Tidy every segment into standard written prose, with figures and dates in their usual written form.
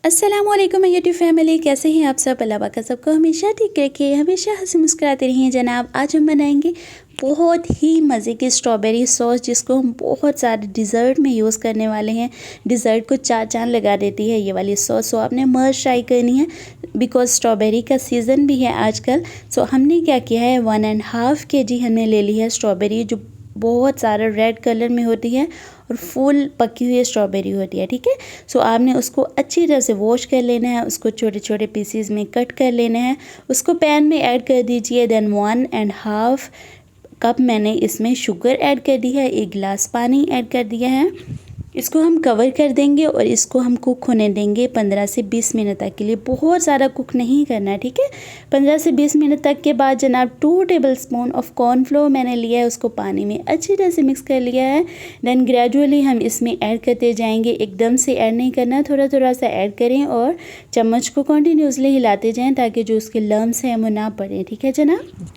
अस्सलामुअलैकुम YouTube family, कैसे हैं आप सब। अल्लाह पाक सबको हमेशा ठीक रखे, हमेशा हंसी मुस्कुराते रहिए जनाब। आज हम बनाएंगे बहुत ही मज़े की स्ट्रॉबेरी सॉस, जिसको हम बहुत सारे डिज़र्ट में यूज़ करने वाले हैं। डिज़र्ट को चार चांद लगा देती है ये वाली सॉस। सो आपने मस्ट ट्राई करनी है, बिकॉज स्ट्रॉबेरी का सीज़न भी है आजकल। सो हमने क्या किया है, 1.5 kg हमने ले ली है स्ट्रॉबेरी, जो बहुत सारा रेड कलर में होती है और फुल पकी हुई स्ट्रॉबेरी होती है। ठीक है, सो आपने उसको अच्छी तरह से वॉश कर लेना है, उसको छोटे छोटे पीसीज में कट कर लेना है। उसको पैन में ऐड कर दीजिए। देन 1.5 कप मैंने इसमें शुगर ऐड कर दी है, 1 गिलास पानी ऐड कर दिया है। इसको हम कवर कर देंगे और इसको हम कुक होने देंगे 15 से 20 मिनट तक के लिए। बहुत ज़्यादा कुक नहीं करना है, ठीक है। 15 से 20 मिनट तक के बाद जनाब 2 टेबलस्पून ऑफ कॉर्नफ्लोर मैंने लिया है, उसको पानी में अच्छी तरह से मिक्स कर लिया है। देन ग्रेजुअली हम इसमें ऐड करते जाएंगे, एकदम से ऐड नहीं करना, थोड़ा थोड़ा सा ऐड करें और चम्मच को कंटिन्यूसली हिलाते जाएँ ताकि जो उसके लम्स हैं वो ना पड़े। ठीक है जनाब।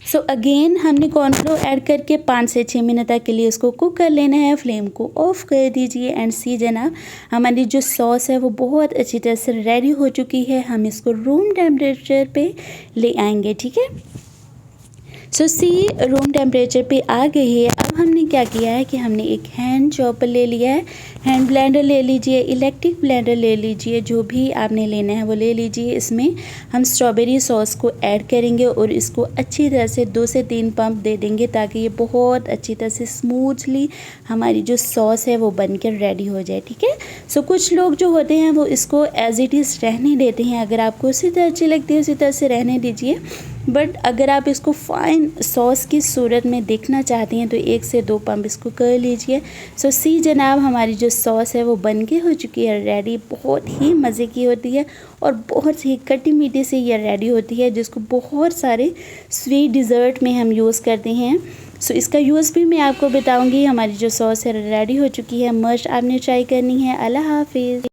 सो अगेन हमने कॉर्नफ्लोर ऐड करके 5 से 6 मिनट तक के लिए उसको कुक कर लेना है। फ्लेम को ऑफ कर दीजिए एंड सी जनाब, हमारी जो सॉस है वो बहुत अच्छी तरह से रेडी हो चुकी है। हम इसको रूम टेम्परेचर पे ले आएंगे, ठीक है। सो सी रूम टेम्परेचर पे आ गई है। अब हमने क्या किया है कि हमने एक हैंड चॉपर ले लिया है, हैंड ब्लेंडर ले लीजिए, इलेक्ट्रिक ब्लेंडर ले लीजिए, जो भी आपने लेना है वो ले लीजिए। इसमें हम स्ट्रॉबेरी सॉस को ऐड करेंगे और इसको अच्छी तरह से 2 से 3 पंप दे देंगे ताकि ये बहुत अच्छी तरह से स्मूथली हमारी जो सॉस है वो बनकर रेडी हो जाए, ठीक है। सो कुछ लोग जो होते हैं वो इसको एज इट इज़ रहने देते हैं। अगर आपको उसी तरह अच्छी लगती है उसी तरह से रहने दीजिए, बट अगर आप इसको फाइन सॉस की सूरत में देखना चाहती हैं तो 1 से 2 पंप इसको कर लीजिए। सो सी जनाब, हमारी जो सॉस है वो बन के हो चुकी है रेडी। बहुत ही मज़े की होती है और बहुत ही खट्टी मीठी से ये रेडी होती है, जिसको बहुत सारे स्वीट डिज़र्ट में हम यूज़ करते हैं। सो इसका यूज़ भी मैं आपको बताऊंगी। हमारी जो सॉस है रेडी हो चुकी है, मस्ट आपने ट्राई करनी है। अल्लाह हाफिज़।